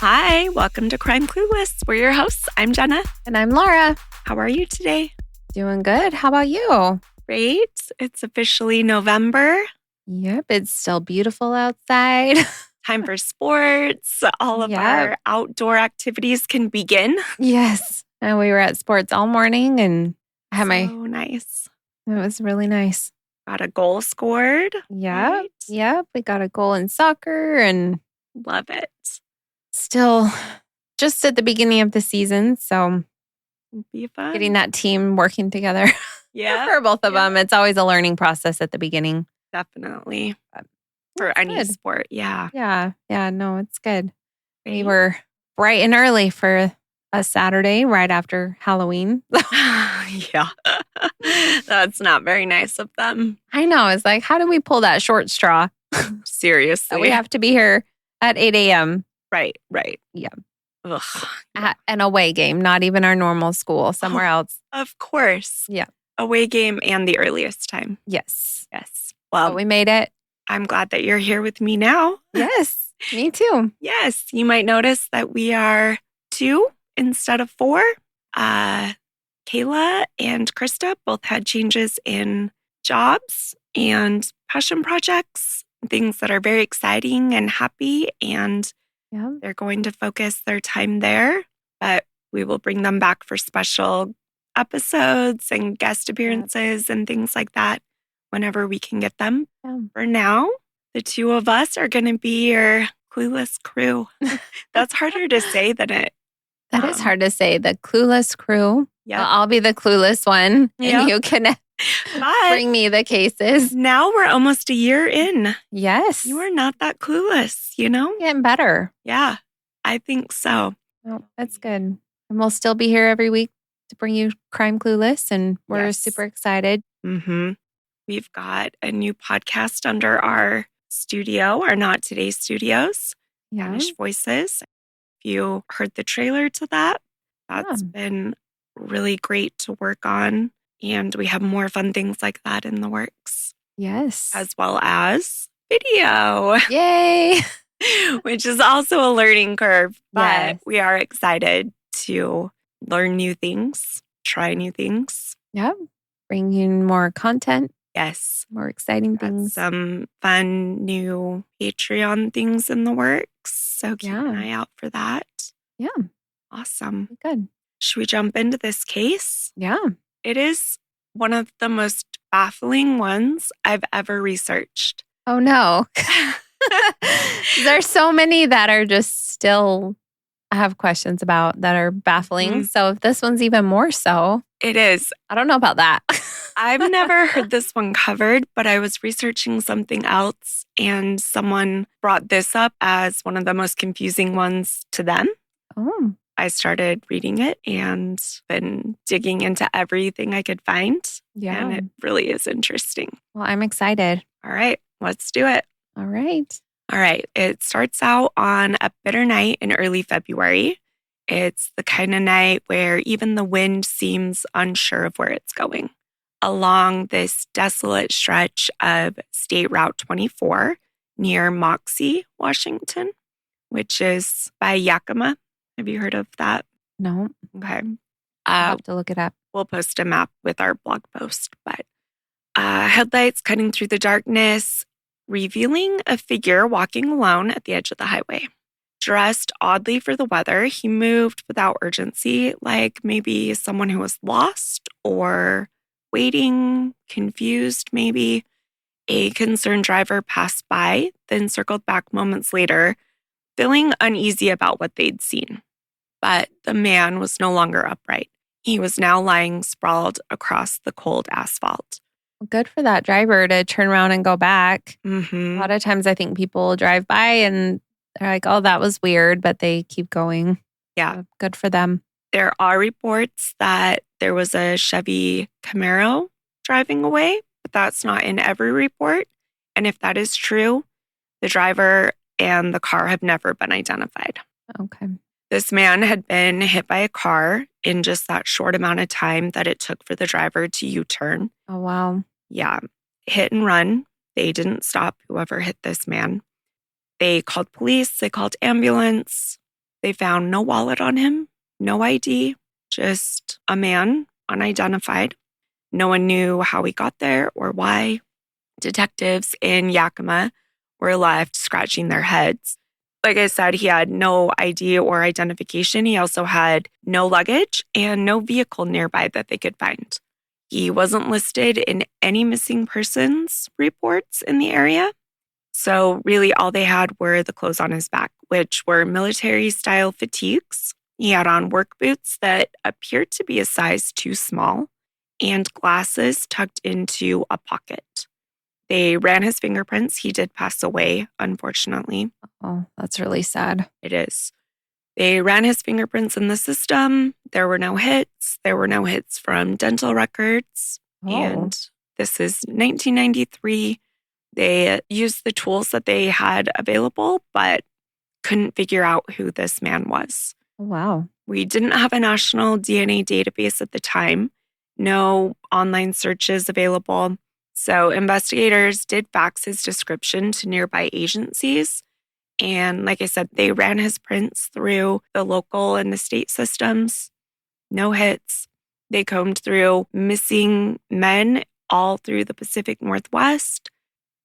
Hi, welcome to Crime Clueless. We're your hosts. I'm Jenna. And I'm Laura. How are you today? Doing good. How about you? Great. It's officially November. Yep, it's still beautiful outside. Time for sports. All of our outdoor activities can begin. Yes. And we were at sports all morning and I had nice. It was really nice. Got a goal scored. Yeah. Right? Yep. We got a goal in soccer and love it. Still just at the beginning of the season. So it'll be fun. Getting that team working together. Yeah. For both of them. It's always a learning process at the beginning. Definitely. For any sport. Yeah. Yeah. No, it's good. Great. We were bright and early for a Saturday right after Halloween. Yeah. That's not very nice of them. I know. It's like, how do we pull that short straw? Seriously. We have to be here at 8 a.m. Right. Yeah. Ugh. At an away game, not even our normal school, somewhere else. Of course. Yeah. Away game and the earliest time. Yes. Well, but we made it. I'm glad that you're here with me now. Yes. Me too. Yes. You might notice that we are 2 instead of 4. Kayla and Krista both had changes in jobs and passion projects, things that are very exciting and happy. And they're going to focus their time there. But we will bring them back for special episodes and guest appearances and things like that whenever we can get them. Yeah. For now, the 2 of us are going to be your clueless crew. That's harder to say than it. That is hard to say. The clueless crew. Yeah. I'll be the clueless one. Yep. And you can bring me the cases. Now we're almost a year in. Yes. You are not that clueless, you know? Getting better. Yeah, I think so. Oh, that's good. And we'll still be here every week to bring you Crime Clueless. And we're super excited. Mm-hmm. We've got a new podcast under our studio, our Not Today studios, Vanish Voices. If you heard the trailer to that, that's been really great to work on. And we have more fun things like that in the works. Yes. As well as video. Yay. Which is also a learning curve. But we are excited to learn new things, try new things. Yep. Bring in more content. Yes. More exciting things. Some fun new Patreon things in the works. So keep an eye out for that. Yeah. Awesome. Good. Should we jump into this case? Yeah. It is one of the most baffling ones I've ever researched. Oh, no. There's so many that are just still, I have questions about that are baffling. Mm-hmm. So if this one's even more so. It is. I don't know about that. I've never heard this one covered, but I was researching something else and someone brought this up as one of the most confusing ones to them. Oh. I started reading it and been digging into everything I could find. Yeah. And it really is interesting. Well, I'm excited. All right, let's do it. All right. It starts out on a bitter night in early February. It's the kind of night where even the wind seems unsure of where it's going. Along this desolate stretch of State Route 24 near Moxie, Washington, which is by Yakima. Have you heard of that? No. Okay. I'll have to look it up. We'll post a map with our blog post. But headlights cutting through the darkness, revealing a figure walking alone at the edge of the highway. Dressed oddly for the weather, he moved without urgency, like maybe someone who was lost or waiting, confused maybe. A concerned driver passed by, then circled back moments later, feeling uneasy about what they'd seen. But the man was no longer upright. He was now lying sprawled across the cold asphalt. Good for that driver to turn around and go back. Mm-hmm. A lot of times I think people drive by and they're like, oh, that was weird, but they keep going. Yeah. So good for them. There are reports that there was a Chevy Camaro driving away, but that's not in every report. And if that is true, the driver and the car have never been identified. Okay. This man had been hit by a car in just that short amount of time that it took for the driver to U-turn. Oh, wow. Yeah. Hit and run. They didn't stop whoever hit this man. They called police. They called ambulance. They found no wallet on him, no ID, just a man, unidentified. No one knew how he got there or why. Detectives in Yakima were left scratching their heads. Like I said, he had no ID or identification. He also had no luggage and no vehicle nearby that they could find. He wasn't listed in any missing persons reports in the area. So really all they had were the clothes on his back, which were military-style fatigues. He had on work boots that appeared to be a size too small and glasses tucked into a pocket. They ran his fingerprints. He did pass away, unfortunately. Oh, that's really sad. It is. They ran his fingerprints in the system. There were no hits. There were no hits from dental records. Oh. And this is 1993. They used the tools that they had available, but couldn't figure out who this man was. Wow. We didn't have a national DNA database at the time. No online searches available. So investigators did fax his description to nearby agencies. And like I said, they ran his prints through the local and the state systems. No hits. They combed through missing men all through the Pacific Northwest.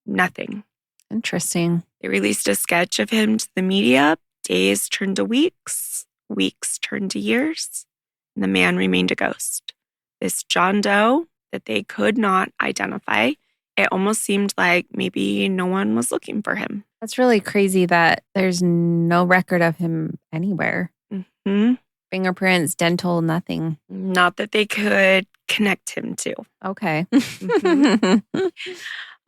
Nothing. Interesting. They released a sketch of him to the media. Days turned to weeks. Weeks turned to years. And the man remained a ghost. This John Doe that they could not identify. It almost seemed like maybe no one was looking for him. That's really crazy that there's no record of him anywhere. Mm-hmm. Fingerprints, dental, nothing. Not that they could connect him to. Okay. Mm-hmm.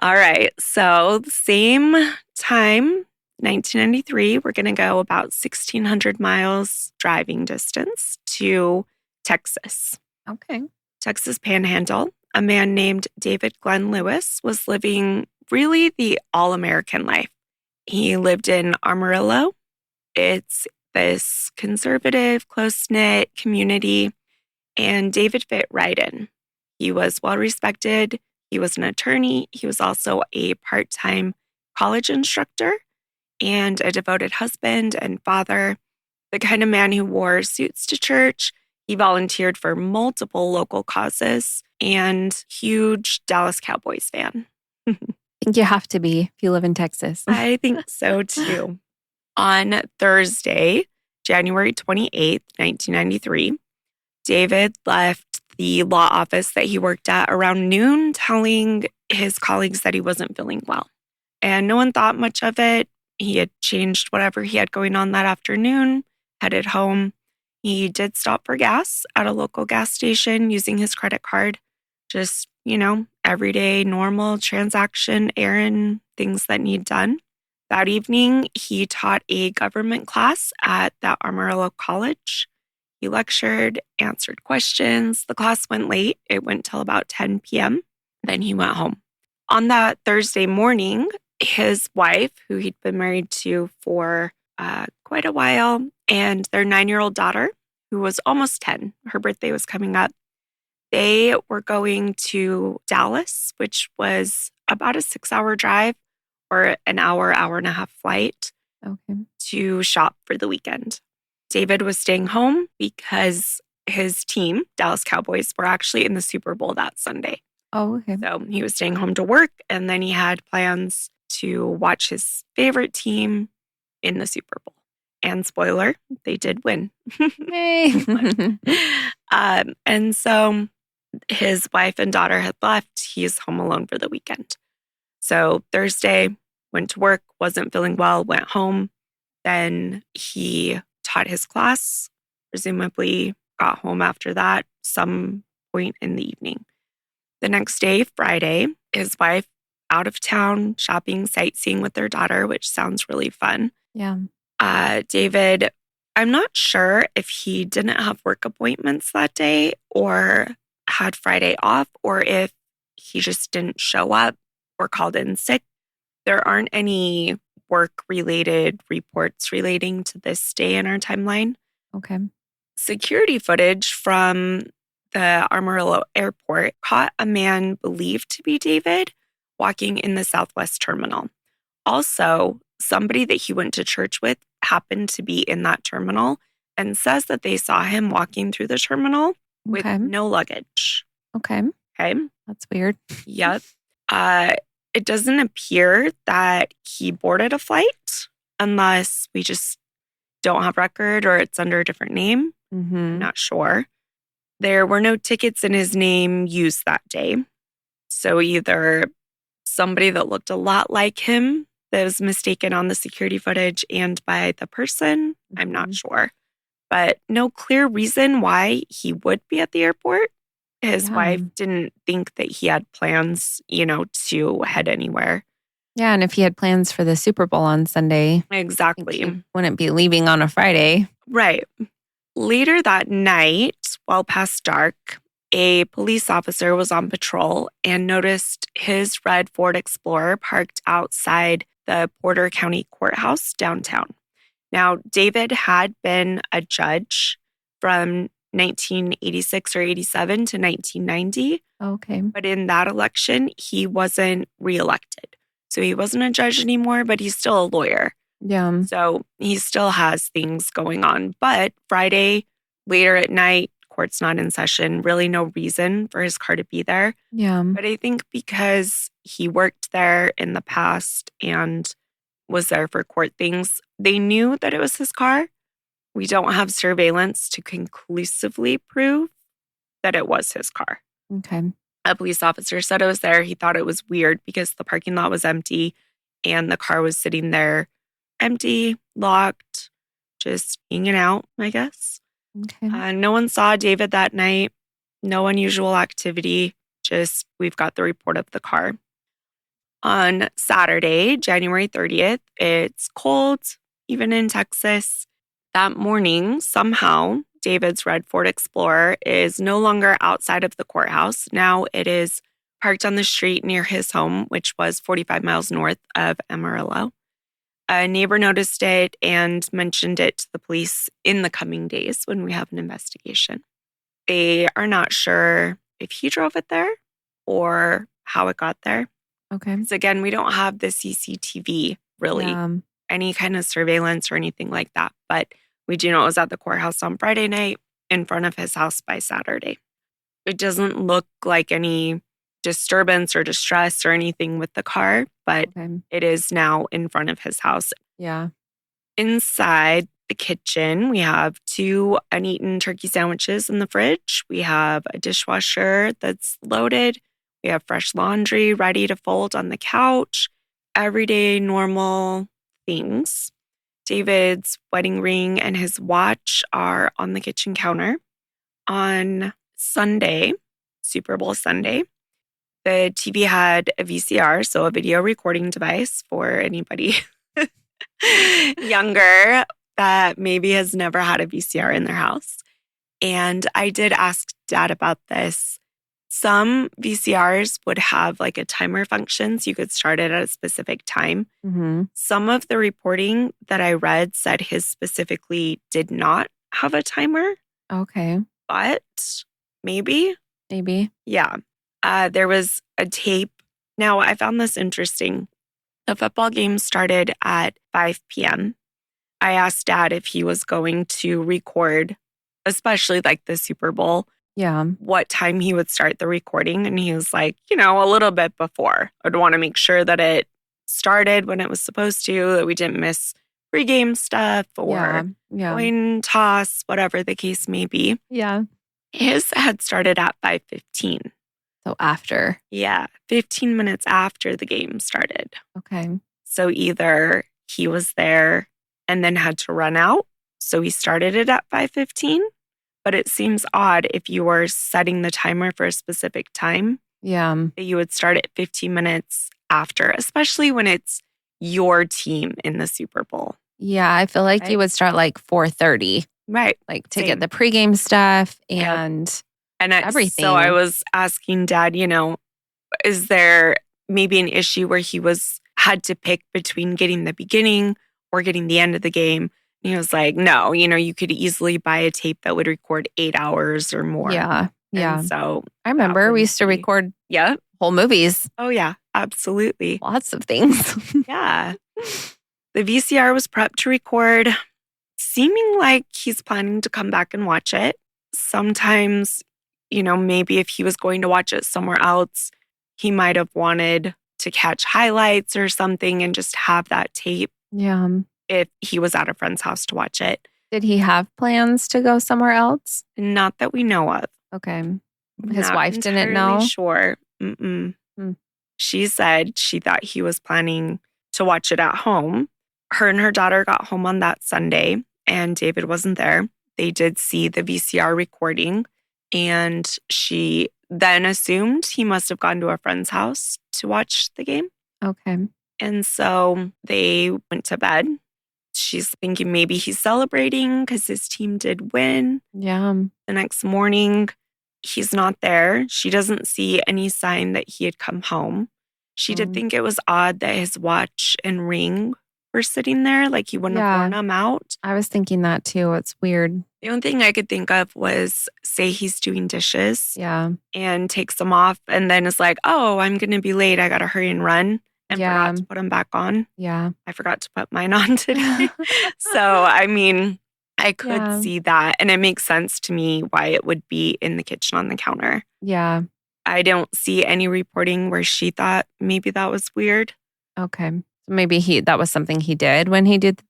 All right. So same time, 1993, we're going to go about 1,600 miles driving distance to Texas. Okay. Texas Panhandle. A man named David Glenn Lewis was living really the all-American life. He lived in Amarillo. It's this conservative, close-knit community, and David fit right in. He was well-respected. He was an attorney. He was also a part-time college instructor and a devoted husband and father, the kind of man who wore suits to church. He volunteered for multiple local causes and huge Dallas Cowboys fan. I think you have to be if you live in Texas. I think so too. On Thursday, January 28th, 1993, David left the law office that he worked at around noon, telling his colleagues that he wasn't feeling well. And no one thought much of it. He had changed whatever he had going on that afternoon, headed home. He did stop for gas at a local gas station using his credit card. Just, everyday, normal transaction, errand, things that need done. That evening, he taught a government class at the Amarillo College. He lectured, answered questions. The class went late. It went till about 10 p.m. Then he went home. On that Thursday morning, his wife, who he'd been married to for quite a while, and their 9-year-old daughter, who was almost 10, her birthday was coming up, they were going to Dallas, which was about a 6-hour drive or an hour and a half flight to shop for the weekend. David was staying home because his team, Dallas Cowboys, were actually in the Super Bowl that Sunday. Oh, okay. So he was staying home to work, and then he had plans to watch his favorite team in the Super Bowl. And spoiler, they did win. Hey. And so his wife and daughter had left. He's home alone for the weekend. So Thursday, went to work, wasn't feeling well, went home. Then he taught his class, presumably got home after that, some point in the evening. The next day, Friday, his wife out of town, shopping, sightseeing with their daughter, which sounds really fun. Yeah. David, I'm not sure if he didn't have work appointments that day or had Friday off, or if he just didn't show up or called in sick. There aren't any work-related reports relating to this day in our timeline. Okay. Security footage from the Amarillo airport caught a man believed to be David walking in the Southwest terminal. Also, somebody that he went to church with happened to be in that terminal and says that they saw him walking through the terminal with no luggage. Okay. That's weird. Yep. It doesn't appear that he boarded a flight unless we just don't have record or it's under a different name. I'm not sure. There were no tickets in his name used that day. So either somebody that looked a lot like him that was mistaken on the security footage and by the person, I'm not sure. But no clear reason why he would be at the airport. His wife didn't think that he had plans, to head anywhere. Yeah, and if he had plans for the Super Bowl on Sunday, exactly, he wouldn't be leaving on a Friday. Right. Later that night, well past dark, a police officer was on patrol and noticed his red Ford Explorer parked outside the Porter County Courthouse downtown. Now, David had been a judge from 1986 or 87 to 1990. Okay. But in that election, he wasn't reelected. So he wasn't a judge anymore, but he's still a lawyer. Yeah. So he still has things going on. But Friday, later at night, court's not in session, really no reason for his car to be there. Yeah. But I think because he worked there in the past and was there for court things, they knew that it was his car. We don't have surveillance to conclusively prove that it was his car. Okay. A police officer said it was there. He thought it was weird because the parking lot was empty and the car was sitting there empty, locked, just hanging out, I guess. Okay. No one saw David that night. No unusual activity. Just we've got the report of the car. On Saturday, January 30th, it's cold, even in Texas. That morning, somehow, David's red Ford Explorer is no longer outside of the courthouse. Now it is parked on the street near his home, which was 45 miles north of Amarillo. A neighbor noticed it and mentioned it to the police in the coming days when we have an investigation. They are not sure if he drove it there or how it got there. Okay. Because again, we don't have the CCTV really, any kind of surveillance or anything like that. But we do know it was at the courthouse on Friday night in front of his house by Saturday. It doesn't look like any disturbance or distress or anything with the car, but it is now in front of his house. Yeah. Inside the kitchen, we have 2 uneaten turkey sandwiches in the fridge. We have a dishwasher that's loaded. We have fresh laundry ready to fold on the couch. Everyday, normal things. David's wedding ring and his watch are on the kitchen counter. On Sunday, Super Bowl Sunday, the TV had a VCR, so a video recording device for anybody younger that maybe has never had a VCR in their house. And I did ask Dad about this. Some VCRs would have like a timer function, so you could start it at a specific time. Some of the reporting that I read said his specifically did not have a timer. Okay. But maybe. Yeah. There was a tape. Now, I found this interesting. The football game started at 5 p.m. I asked Dad if he was going to record, especially like the Super Bowl, what time he would start the recording. And he was like, a little bit before. I'd want to make sure that it started when it was supposed to, that we didn't miss pregame stuff or coin toss, whatever the case may be. Yeah. His had started at 5:15. So after. Yeah, 15 minutes after the game started. Okay. So either he was there and then had to run out, so he started it at 5:15. But it seems odd if you were setting the timer for a specific time. That you would start at 15 minutes after, especially when it's your team in the Super Bowl. Yeah, I feel like you would start like 4:30. Right. Like to get the pregame stuff and everything. So I was asking Dad, is there maybe an issue where he had to pick between getting the beginning or getting the end of the game? And he was like, no, you could easily buy a tape that would record 8 hours or more. Yeah. And so I remember we used to record whole movies. Oh, yeah, absolutely. Lots of things. Yeah. The VCR was prepped to record, seeming like he's planning to come back and watch it. Sometimes, maybe if he was going to watch it somewhere else, he might have wanted to catch highlights or something and just have that tape Yeah. if he was at a friend's house to watch it. Did he have plans to go somewhere else? Not that we know of. Okay. His Not wife didn't entirely know? Sure. Mm-mm. Hmm. She said she thought he was planning to watch it at home. Her and her daughter got home on that Sunday, and David wasn't there. They did see the VCR recording, and she then assumed he must have gone to a friend's house to watch the game. Okay. And so they went to bed. She's thinking maybe he's celebrating because his team did win. Yeah. The next morning, he's not there. She doesn't see any sign that he had come home. She did think it was odd that his watch and ring were sitting there, like he wouldn't have worn them out. I was thinking that too. It's weird. The only thing I could think of was, say he's doing dishes and takes them off and then is like, oh, I'm going to be late. I got to hurry and run. And forgot to put them back on. Yeah. I forgot to put mine on today. So, I mean, I could see that. And it makes sense to me why it would be in the kitchen on the counter. Yeah. I don't see any reporting where she thought maybe that was weird. Okay. Maybe that was something he did when he did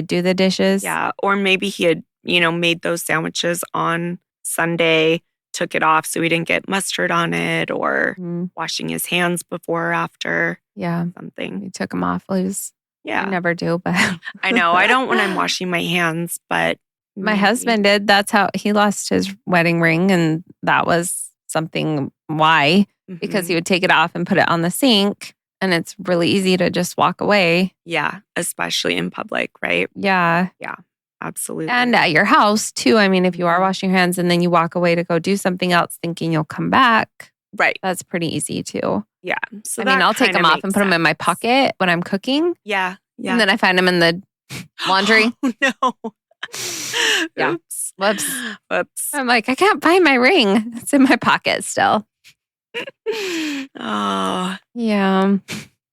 do the dishes. Yeah. Or maybe he had, made those sandwiches on Sunday, took it off so he didn't get mustard on it, or washing his hands before or after. Yeah. Something. He took them off. I never do, but I know. I don't when I'm washing my hands, but my husband did. That's how he lost his wedding ring. And that was something why, because he would take it off and put it on the sink. And it's really easy to just walk away. Yeah. Especially in public, right? Yeah. Yeah. Absolutely. And at your house too. I mean, if you are washing your hands and then you walk away to go do something else thinking you'll come back. Right. That's pretty easy too. Yeah. So I'll take them off and put them in my pocket when I'm cooking. Yeah. Yeah. And then I find them in the laundry. Oh, no. Yeah. Oops. Whoops. I'm like, I can't find my ring. It's in my pocket still. Oh. Yeah.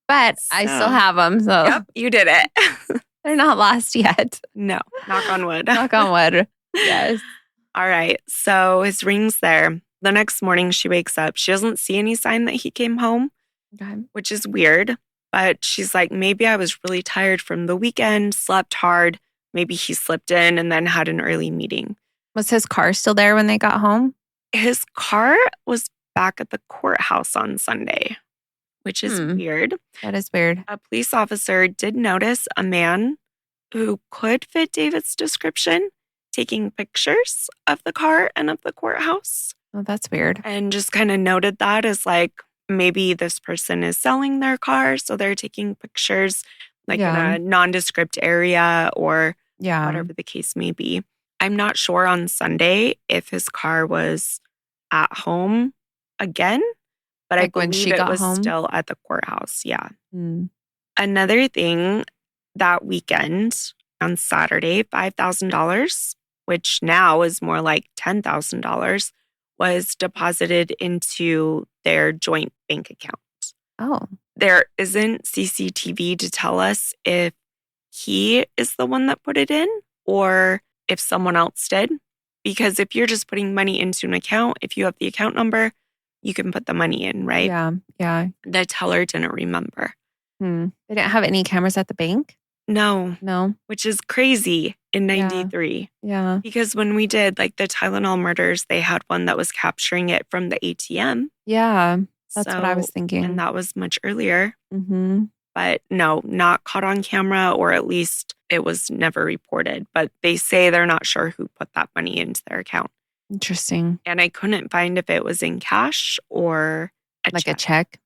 But I still have them. So yep, you did it. They're not lost yet. No. Knock on wood. Knock on wood. Yes. All right. So his ring's there. The next morning she wakes up. She doesn't see any sign that he came home, which is weird. But she's like, maybe I was really tired from the weekend, slept hard. Maybe he slipped in and then had an early meeting. Was his car still there when they got home? His car was back at the courthouse on Sunday, which is weird. That is weird. A police officer did notice a man who could fit David's description taking pictures of the car and of the courthouse. Oh, that's weird. And just kind of noted that as like, maybe this person is selling their car, so they're taking pictures like in a nondescript area or whatever the case may be. I'm not sure on Sunday if his car was at home again, but like I when believe she it got was home? still at the courthouse. Yeah. Another thing, that weekend on Saturday, $5,000, which now is more like $10,000, was deposited into their joint bank account. Oh. There isn't CCTV to tell us if he is the one that put it in or if someone else did. Because if you're just putting money into an account, if you have the account number, you can put the money in, right? Yeah. The teller didn't remember. They didn't have any cameras at the bank? No. Which is crazy in 93. Yeah. Because when we did like the Tylenol murders, they had one that was capturing it from the ATM. Yeah. That's what I was thinking. And that was much earlier. But no, not caught on camera, or at least it was never reported. But they say they're not sure who put that money into their account. Interesting. And I couldn't find if it was in cash or a check.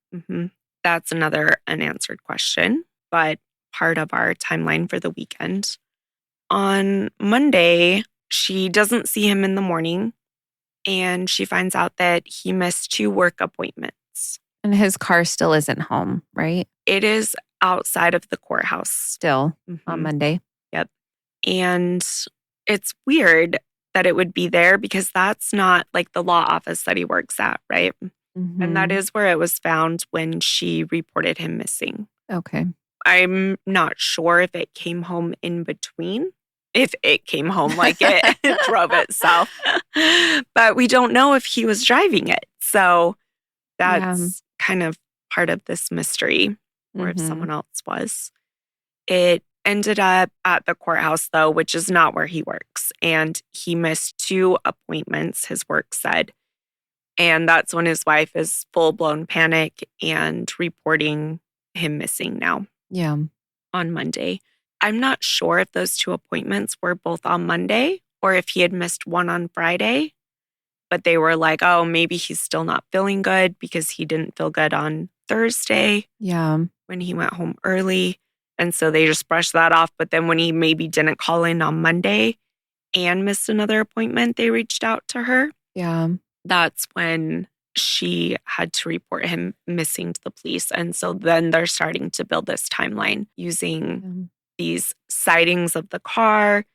That's another unanswered question, but part of our timeline for the weekend. On Monday, she doesn't see him in the morning, and she finds out that he missed 2 work appointments. And his car still isn't home, right? It is outside of the courthouse. Still on Monday. Yep. And it's weird that it would be there because that's not like the law office that he works at, right? And that is where it was found when she reported him missing. Okay. I'm not sure if it came home in between, if it came home like it drove itself. But we don't know if he was driving it. So that's kind of part of this mystery, or if someone else was. It ended up at the courthouse, though, which is not where he works. And he missed 2 appointments, his work said. And that's when his wife is full-blown panic and reporting him missing now. Yeah. On Monday. I'm not sure if those 2 appointments were both on Monday or if he had missed one on Friday. But they were like, oh, maybe he's still not feeling good because he didn't feel good on Thursday. Yeah. When he went home early. And so they just brushed that off. But then when he maybe didn't call in on Monday and missed another appointment, they reached out to her. Yeah. That's when she had to report him missing to the police. And so then they're starting to build this timeline using these sightings of the car,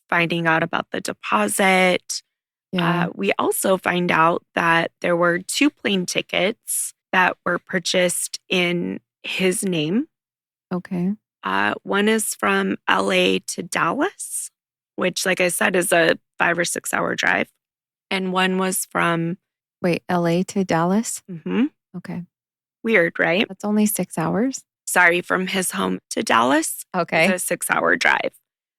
finding out about the deposit. Yeah. We also find out that there were 2 plane tickets that were purchased in his name. Okay. One is from LA to Dallas, which, like I said, is a 5 or 6 hour drive. And one was from... Wait, LA to Dallas? Okay. Weird, right? That's only 6 hours? Sorry, from his home to Dallas. Okay. It's a 6 hour drive.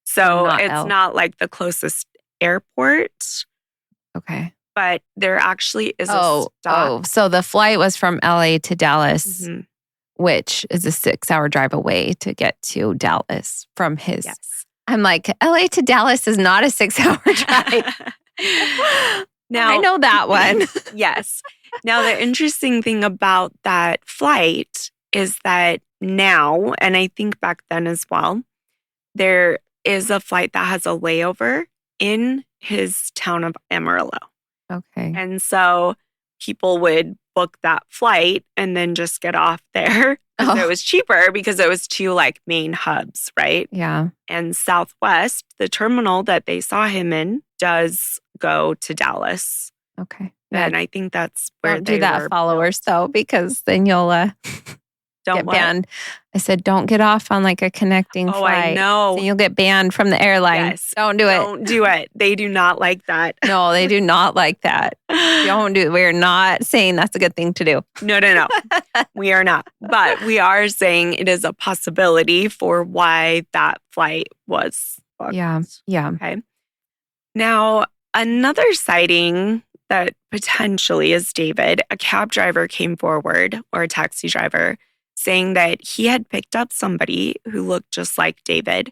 So not like the closest airport. Okay. But there actually is a stop. Oh, so the flight was from LA to Dallas, which is a 6 hour drive away to get to Dallas from his. Yes. I'm like, LA to Dallas is not a 6 hour drive. Now, I know that one. Yes. Now, the interesting thing about that flight is that now, and I think back then as well, there is a flight that has a layover in his town of Amarillo. Okay. And so people would book that flight and then just get off there because it was cheaper because it was 2 like main hubs, right? Yeah. And Southwest, the terminal that they saw him in, does go to Dallas. Okay. And I think that's where don't do that, followers, though, because then you'll get banned. I said, don't get off on like a connecting flight. I know. So you'll get banned from the airline. Yes. Don't do it. Don't do it. They do not like that. No, they do not like that. Don't do it. We're not saying that's a good thing to do. No. We are not. But we are saying it is a possibility for why that flight was booked. Yeah. Okay. Now, another sighting that potentially is David, a cab driver came forward, or a taxi driver, saying that he had picked up somebody who looked just like David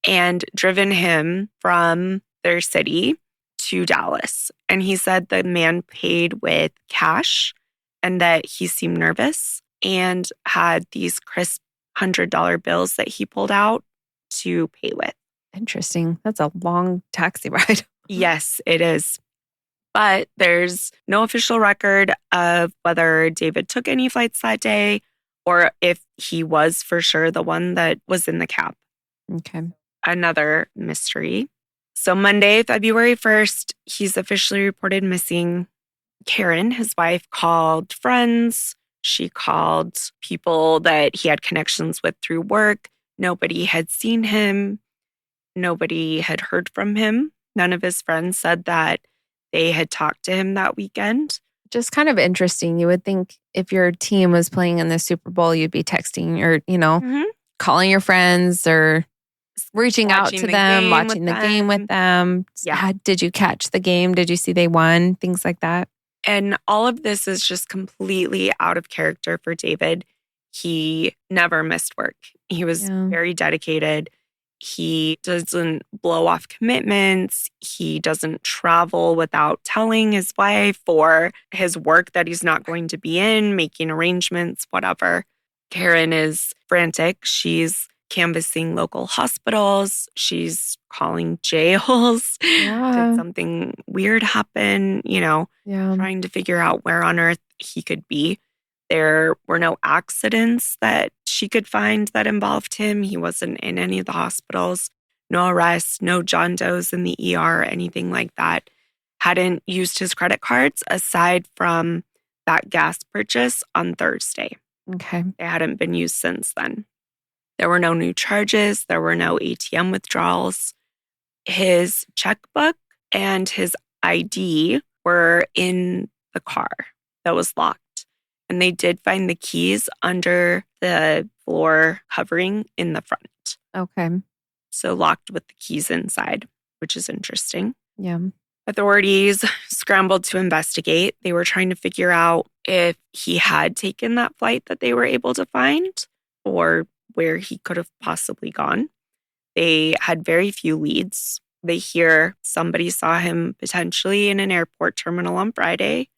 and driven him from their city to Dallas. And he said the man paid with cash and that he seemed nervous and had these crisp $100 bills that he pulled out to pay with. Interesting. That's a long taxi ride. Yes, it is. But there's no official record of whether David took any flights that day or if he was for sure the one that was in the cab. Okay. Another mystery. So Monday, February 1st, he's officially reported missing. Karen, his wife, called friends. She called people that he had connections with through work. Nobody had seen him. Nobody had heard from him. None of his friends said that they had talked to him that weekend. Just kind of interesting. You would think if your team was playing in the Super Bowl, you'd be texting or, calling your friends or reaching out to them, watching the game with them. Yeah. Did you catch the game? Did you see they won? Things like that. And all of this is just completely out of character for David. He never missed work. He was very dedicated. He doesn't blow off commitments. He doesn't travel without telling his wife or his work that he's not going to be in, making arrangements, whatever. Karen is frantic. She's canvassing local hospitals. She's calling jails. Did something weird happen? Trying to figure out where on earth he could be. There were no accidents that she could find that involved him. He wasn't in any of the hospitals. No arrests, no John Does in the ER, anything like that. Hadn't used his credit cards aside from that gas purchase on Thursday. Okay. They hadn't been used since then. There were no new charges. There were no ATM withdrawals. His checkbook and his ID were in the car that was locked. And they did find the keys under the floor covering in the front. Okay. So locked with the keys inside, which is interesting. Yeah. Authorities scrambled to investigate. They were trying to figure out if he had taken that flight that they were able to find or where he could have possibly gone. They had very few leads. They hear somebody saw him potentially in an airport terminal on Friday.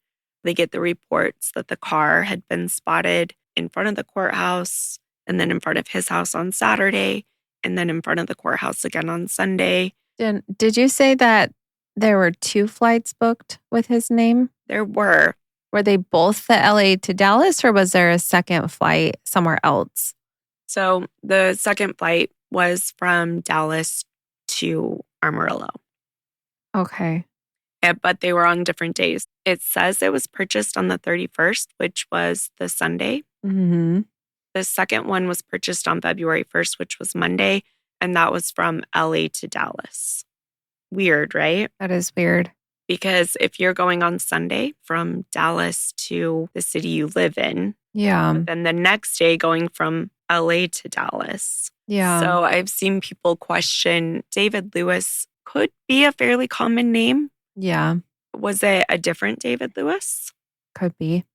They get the reports that the car had been spotted in front of the courthouse and then in front of his house on Saturday and then in front of the courthouse again on Sunday. Did you say that there were 2 flights booked with his name? There were. Were they both the LA to Dallas or was there a second flight somewhere else? So the second flight was from Dallas to Amarillo. Okay. But they were on different days. It says it was purchased on the 31st, which was the Sunday. Mm-hmm. The second one was purchased on February 1st, which was Monday, and that was from LA to Dallas. Weird, right? That is weird. Because if you're going on Sunday from Dallas to the city you live in, then the next day going from LA to Dallas. Yeah. So I've seen people question David Lewis could be a fairly common name. Yeah. Was it a different David Lewis? Could be.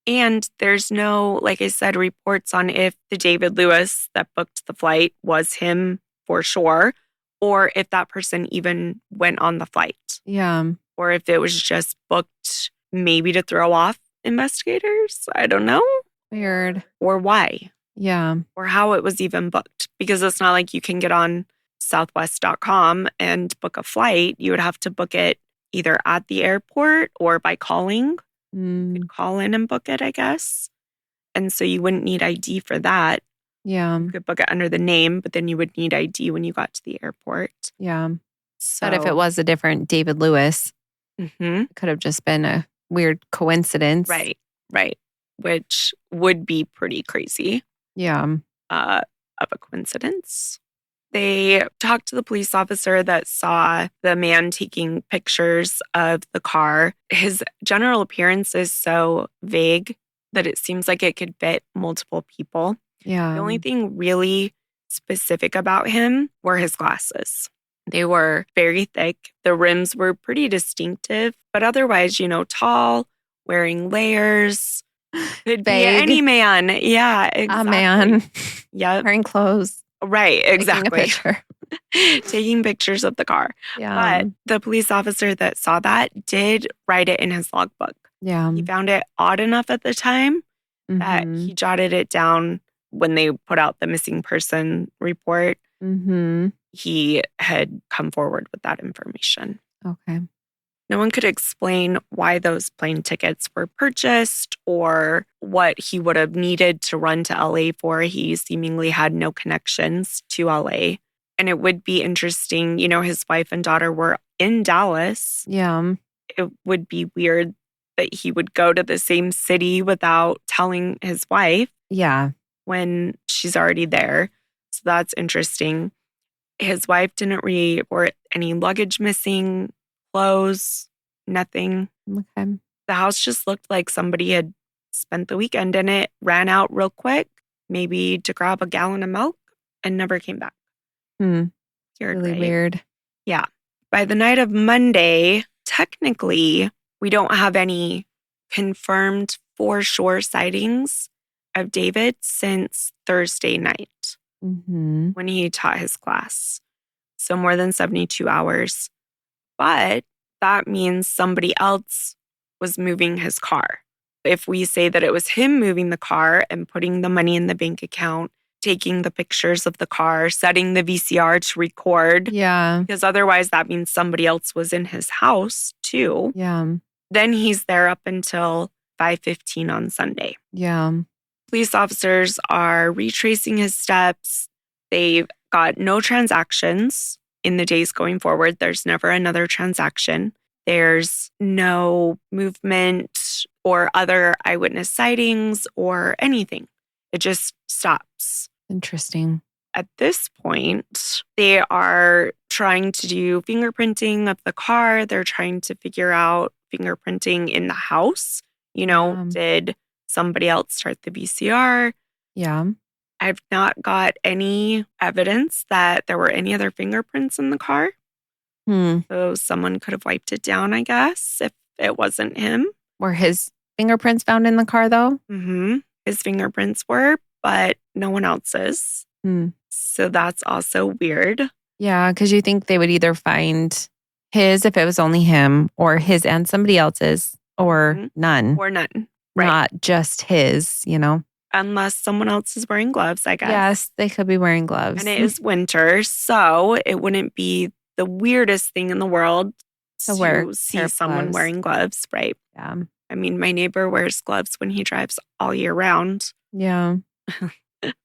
And there's no, like I said, reports on if the David Lewis that booked the flight was him for sure, or if that person even went on the flight. Yeah. Or if it was just booked maybe to throw off investigators. I don't know. Weird. Or why. Yeah. Or how it was even booked. Because it's not like you can get on southwest.com and book a flight. You would have to book it either at the airport or by calling. You could call in and book it, I guess. And so you wouldn't need ID for that. Yeah. You could book it under the name, but then you would need ID when you got to the airport. Yeah. So, but if it was a different David Lewis, it could have just been a weird coincidence. Right. Which would be pretty crazy. Yeah. Of a coincidence. They talked to the police officer that saw the man taking pictures of the car. His general appearance is so vague that it seems like it could fit multiple people. Yeah. The only thing really specific about him were his glasses. They were very thick. The rims were pretty distinctive, but otherwise, tall, wearing layers. Could be any man. Yeah, exactly. A man. Yep. Wearing clothes. Right, exactly. Taking a picture. Taking pictures of the car. Yeah. But the police officer that saw that did write it in his logbook. Yeah. He found it odd enough at the time that he jotted it down when they put out the missing person report. He had come forward with that information. Okay. No one could explain why those plane tickets were purchased or what he would have needed to run to LA for. He seemingly had no connections to LA. And it would be interesting, his wife and daughter were in Dallas. Yeah. It would be weird that he would go to the same city without telling his wife. Yeah. When she's already there. So that's interesting. His wife didn't report any luggage missing. Clothes, nothing. Okay. The house just looked like somebody had spent the weekend in it, ran out real quick, maybe to grab a gallon of milk, and never came back. Weird, really right? weird. Yeah. By the night of Monday, technically, we don't have any confirmed for sure sightings of David since Thursday night when he taught his class. So more than 72 hours. But that means somebody else was moving his car. If we say that it was him moving the car and putting the money in the bank account, taking the pictures of the car, setting the VCR to record. Yeah. Because otherwise that means somebody else was in his house too. Yeah. Then he's there up until 5:15 on Sunday. Yeah. Police officers are retracing his steps. They've got no transactions. In the days going forward, there's never another transaction. There's no movement or other eyewitness sightings or anything. It just stops. Interesting. At this point, they are trying to do fingerprinting of the car. They're trying to figure out fingerprinting in the house. Did somebody else start the VCR? Yeah. I've not got any evidence that there were any other fingerprints in the car. So someone could have wiped it down, I guess, if it wasn't him. Were his fingerprints found in the car, though? Mm-hmm. His fingerprints were, but no one else's. So that's also weird. Yeah, because you think they would either find his if it was only him, or his and somebody else's, or none. Or none. Right. Not just his, Unless someone else is wearing gloves, I guess. Yes, they could be wearing gloves. And it is winter, so it wouldn't be the weirdest thing in the world to see someone wearing gloves, right? Yeah. I mean, my neighbor wears gloves when he drives all year round. Yeah.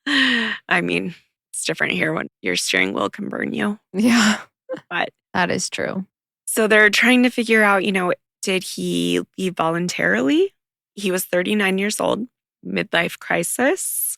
I mean, it's different here when your steering wheel can burn you. Yeah. But that is true. So they're trying to figure out, did he leave voluntarily? He was 39 years old, midlife crisis.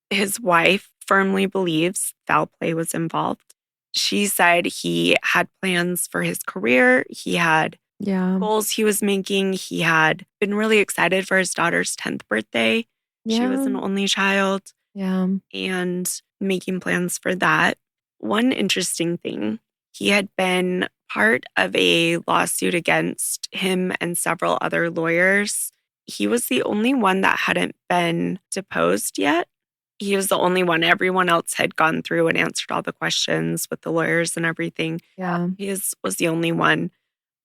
His wife firmly believes foul play was involved. She said he had plans for his career. He had goals he was making. He had been really excited for his daughter's 10th birthday. Yeah. She was an only child. Yeah. And making plans for that. One interesting thing, he had been part of a lawsuit against him and several other lawyers. He was the only one that hadn't been deposed yet. He was the only one. Everyone else had gone through and answered all the questions with the lawyers and everything. Yeah. He was the only one.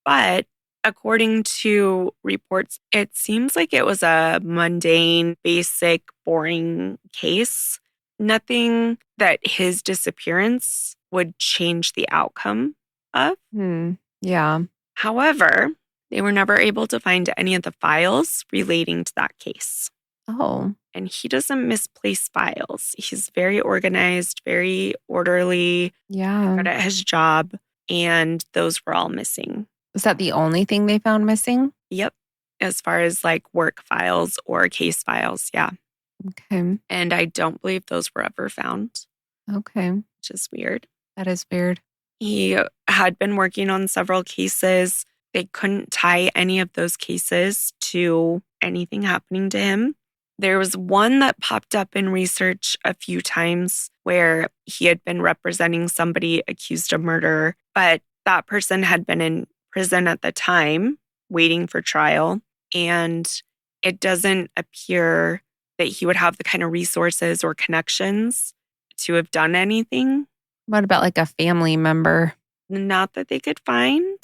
But according to reports, it seems like it was a mundane, basic, boring case. Nothing that his disappearance would change the outcome of. Yeah. However, they were never able to find any of the files relating to that case. Oh. And he doesn't misplace files. He's very organized, very orderly, good at his job, and those were all missing. Was that the only thing they found missing? Yep. As far as like work files or case files, yeah. Okay. And I don't believe those were ever found. Okay. Which is weird. That is weird. He had been working on several cases. They couldn't tie any of those cases to anything happening to him. There was one that popped up in research a few times where he had been representing somebody accused of murder, but that person had been in prison at the time, waiting for trial. And it doesn't appear that he would have the kind of resources or connections to have done anything. What about like a family member? Not that they could find.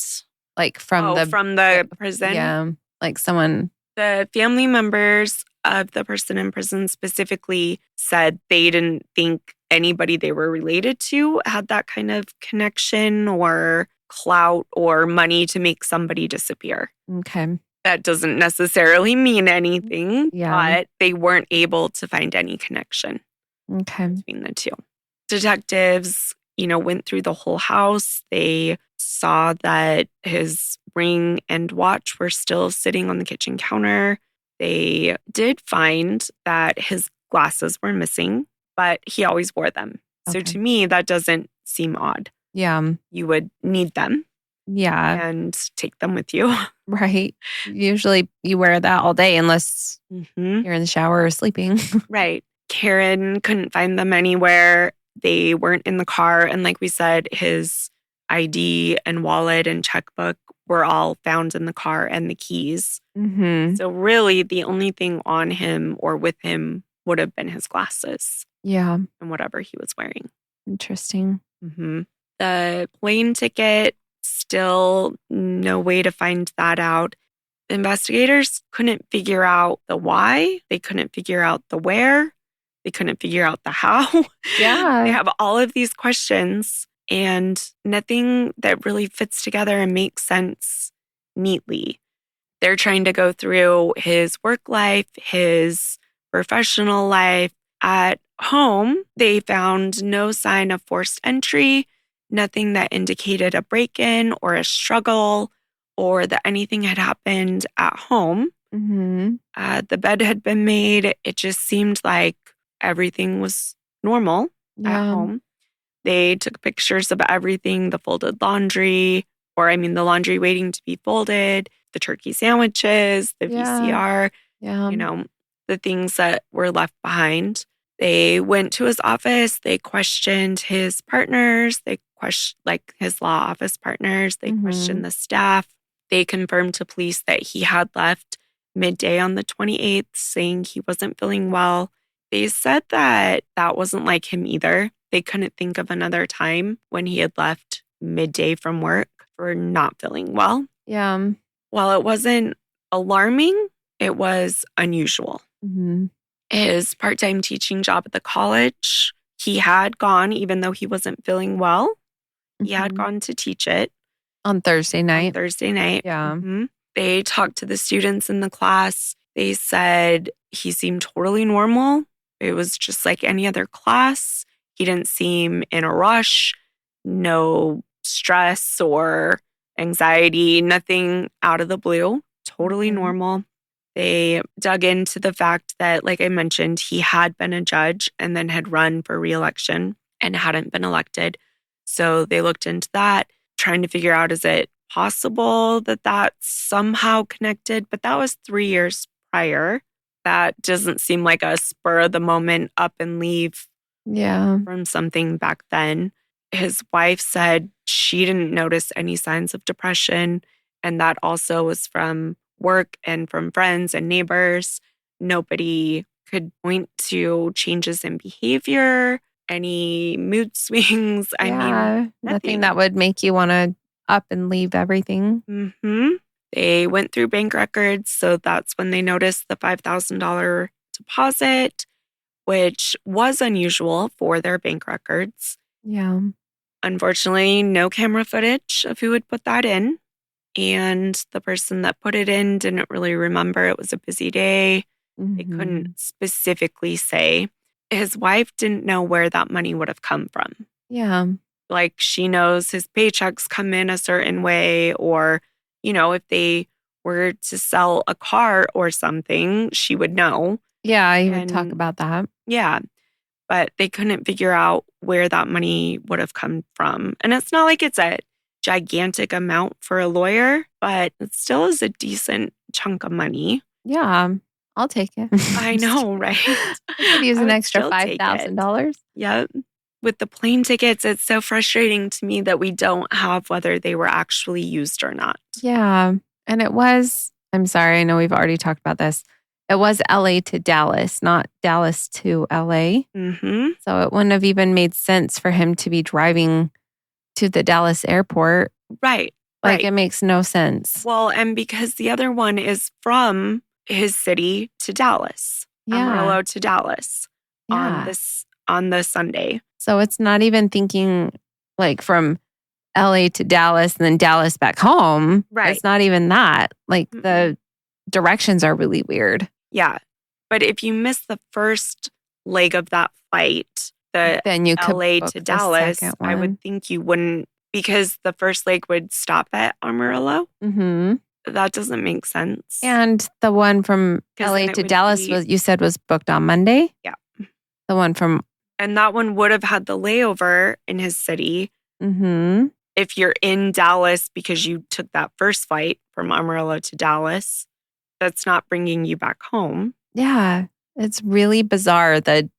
Like from the prison? Yeah, like someone. The family members of the person in prison specifically said they didn't think anybody they were related to had that kind of connection or clout or money to make somebody disappear. Okay. That doesn't necessarily mean anything, but they weren't able to find any connection between the two. Detectives, went through the whole house. They saw that his ring and watch were still sitting on the kitchen counter. They did find that his glasses were missing, but he always wore them. Okay. So to me, that doesn't seem odd. Yeah. You would need them. Yeah. And take them with you. Right. Usually you wear that all day unless you're in the shower or sleeping. Right. Karen couldn't find them anywhere. They weren't in the car. And like we said, his ID and wallet and checkbook were all found in the car and the keys. So really the only thing on him or with him would have been his glasses. Yeah. And whatever he was wearing. Interesting. The plane ticket, still no way to find that out. Investigators couldn't figure out the why. They couldn't figure out the where. They couldn't figure out the how. Yeah. They have all of these questions and nothing that really fits together and makes sense neatly. They're trying to go through his work life, his professional life. At home, they found no sign of forced entry, nothing that indicated a break-in or a struggle or that anything had happened at home. The bed had been made. It just seemed like everything was normal at home. They took pictures of everything, the folded laundry, the laundry waiting to be folded, the turkey sandwiches, the VCR, the things that were left behind. They went to his office. They questioned his partners. They questioned his law office partners. They questioned the staff. They confirmed to police that he had left midday on the 28th, saying he wasn't feeling well. They said that wasn't like him either. They couldn't think of another time when he had left midday from work for not feeling well. Yeah. While it wasn't alarming, it was unusual. His part-time teaching job at the college, he had gone, even though he wasn't feeling well. He had gone to teach it. On Thursday night. Yeah. They talked to the students in the class. They said he seemed totally normal. It was just like any other class. He didn't seem in a rush, no stress or anxiety, nothing out of the blue, totally normal. They dug into the fact that, like I mentioned, he had been a judge and then had run for re-election and hadn't been elected. So they looked into that, trying to figure out, is it possible that that's somehow connected? But that was 3 years prior. That doesn't seem like a spur of the moment up and leave from something back then. His wife said she didn't notice any signs of depression, and that also was from work and from friends and neighbors. Nobody could point to changes in behavior, any mood swings. Nothing that would make you want to up and leave everything. They went through bank records, so that's when they noticed the $5,000 deposit, which was unusual for their bank records. Yeah. Unfortunately, no camera footage of who had put that in. And the person that put it in didn't really remember. It was a busy day. They couldn't specifically say. His wife didn't know where that money would have come from. Yeah. Like, she knows his paychecks come in a certain way, or, if they were to sell a car or something, she would know. Yeah, you would talk about that. Yeah. But they couldn't figure out where that money would have come from. And it's not like it's a gigantic amount for a lawyer, but it still is a decent chunk of money. Yeah, I'll take it. I know, right? I could use an extra $5,000. Yep. With the plane tickets, it's so frustrating to me that we don't have whether they were actually used or not. Yeah. And it was, I'm sorry, I know we've already talked about this. It was LA to Dallas, not Dallas to LA. So it wouldn't have even made sense for him to be driving to the Dallas airport. Right. It makes no sense. Well, and because the other one is from his city to Dallas, Amarillo to Dallas on the Sunday. So it's not even thinking from LA to Dallas and then Dallas back home. Right. It's not even that. The directions are really weird. Yeah. But if you miss the first leg of that flight, then you could LA to Dallas, I would think you wouldn't, because the first leg would stop at Amarillo. That doesn't make sense. And the one from LA to Dallas was booked on Monday? Yeah. The one from... And that one would have had the layover in his city. If you're in Dallas because you took that first flight from Amarillo to Dallas, that's not bringing you back home. Yeah. It's really bizarre, the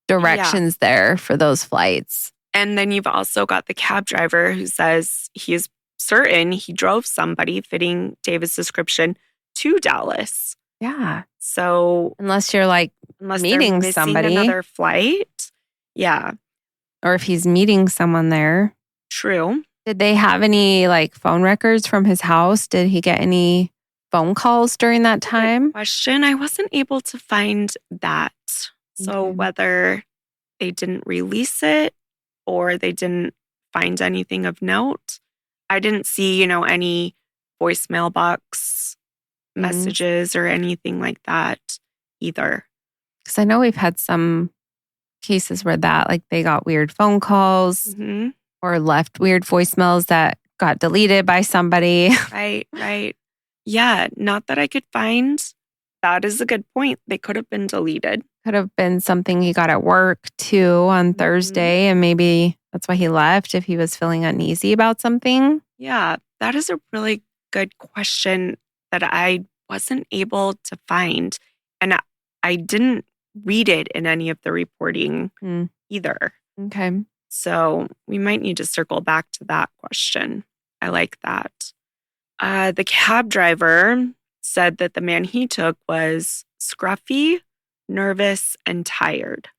directions there for those flights. And then you've also got the cab driver who says he is certain he drove somebody fitting David's description to Dallas. Yeah. So unless you're meeting somebody, another flight. Yeah. Or if he's meeting someone there. True. Did they have any phone records from his house? Did he get any phone calls during that time? Good question. I wasn't able to find that. So whether they didn't release it or they didn't find anything of note, I didn't see, any voicemail box messages or anything like that either. Because I know we've had some cases where they got weird phone calls or left weird voicemails that got deleted by somebody. Right. Yeah, not that I could find. That is a good point. They could have been deleted. Could have been something he got at work too on Thursday, and maybe that's why he left if he was feeling uneasy about something. Yeah, that is a really good question that I wasn't able to find. And I didn't read it in any of the reporting either. Okay. So we might need to circle back to that question. I like that. The cab driver said that the man he took was scruffy, nervous, and tired,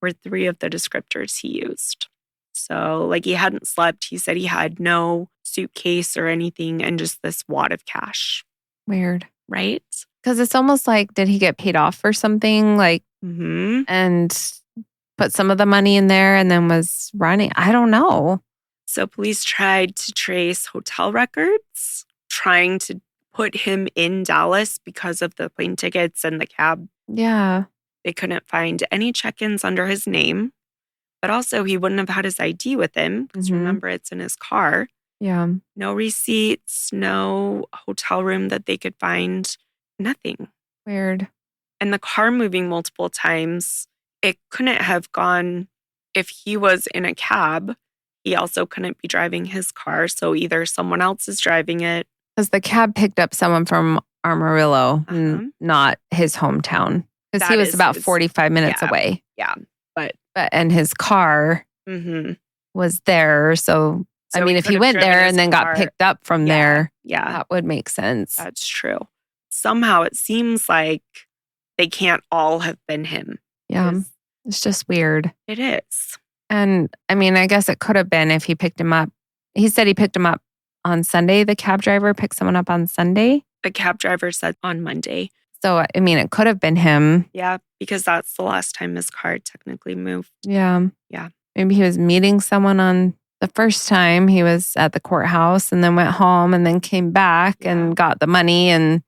were 3 of the descriptors he used. So, like, he hadn't slept. He said he had no suitcase or anything and just this wad of cash. Weird. Right? Because it's almost like, did he get paid off for something? Like, and put some of the money in there and then was running? I don't know. So police tried to trace hotel records, trying to put him in Dallas because of the plane tickets and the cab. Yeah. They couldn't find any check-ins under his name, but also he wouldn't have had his ID with him because remember, it's in his car. Yeah. No receipts, no hotel room that they could find, nothing. Weird. And the car moving multiple times, it couldn't have gone, if he was in a cab, he also couldn't be driving his car. So either someone else is driving it. Because the cab picked up someone from Amarillo, not his hometown. Because he was about 45 minutes away. Yeah. And his car was there. So I mean, if he went there and then got picked up from there, that would make sense. That's true. Somehow it seems like they can't all have been him. Yeah. It's just weird. It is. And I mean, I guess it could have been if he picked him up. He said he picked him up on Sunday. The cab driver picked someone up on Sunday. The cab driver said on Monday. So, I mean, it could have been him. Yeah, because that's the last time his car technically moved. Yeah. Yeah. Maybe he was meeting someone on the first time he was at the courthouse and then went home and then came back and got the money. And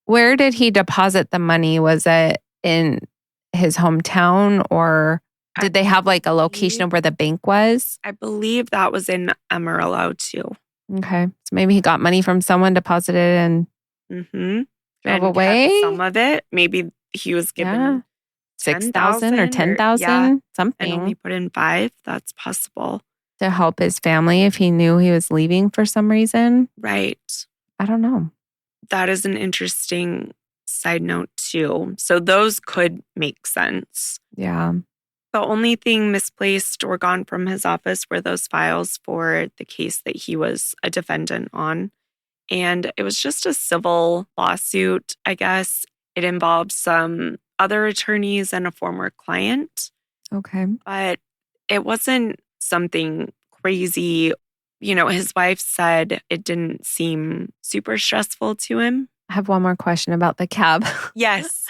where did he deposit the money? Was it in his hometown or did they have like a location of where the bank was? I believe that was in Amarillo too. Okay. So maybe he got money from someone, deposited and drove away. Some of it. Maybe he was given 6,000 or 10,000, something. And only put in 5. That's possible. To help his family if he knew he was leaving for some reason. Right. I don't know. That is an interesting side note too. So those could make sense. Yeah. The only thing misplaced or gone from his office were those files for the case that he was a defendant on. And it was just a civil lawsuit, I guess. It involved some other attorneys and a former client. Okay. But it wasn't something crazy. You know, his wife said it didn't seem super stressful to him. I have one more question about the cab. Yes.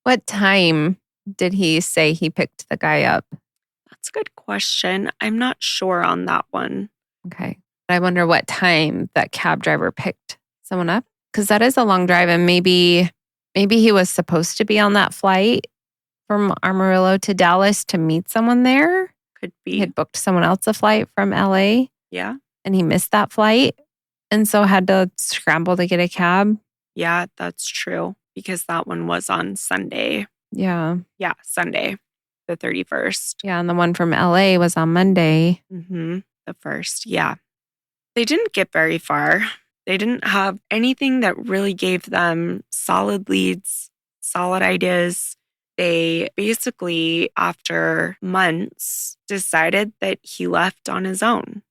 What time did he say he picked the guy up? That's a good question. I'm not sure on that one. Okay. I wonder what time that cab driver picked someone up. Because that is a long drive. And maybe he was supposed to be on that flight from Amarillo to Dallas to meet someone there. Could be. He had booked someone else a flight from LA. Yeah. And he missed that flight. And so had to scramble to get a cab. Yeah, that's true. Because that one was on Sunday. Yeah. Yeah, Sunday, the 31st. Yeah, and the one from LA was on Monday. The 1st, yeah. They didn't get very far. They didn't have anything that really gave them solid leads, solid ideas. They basically, after months, decided that he left on his own.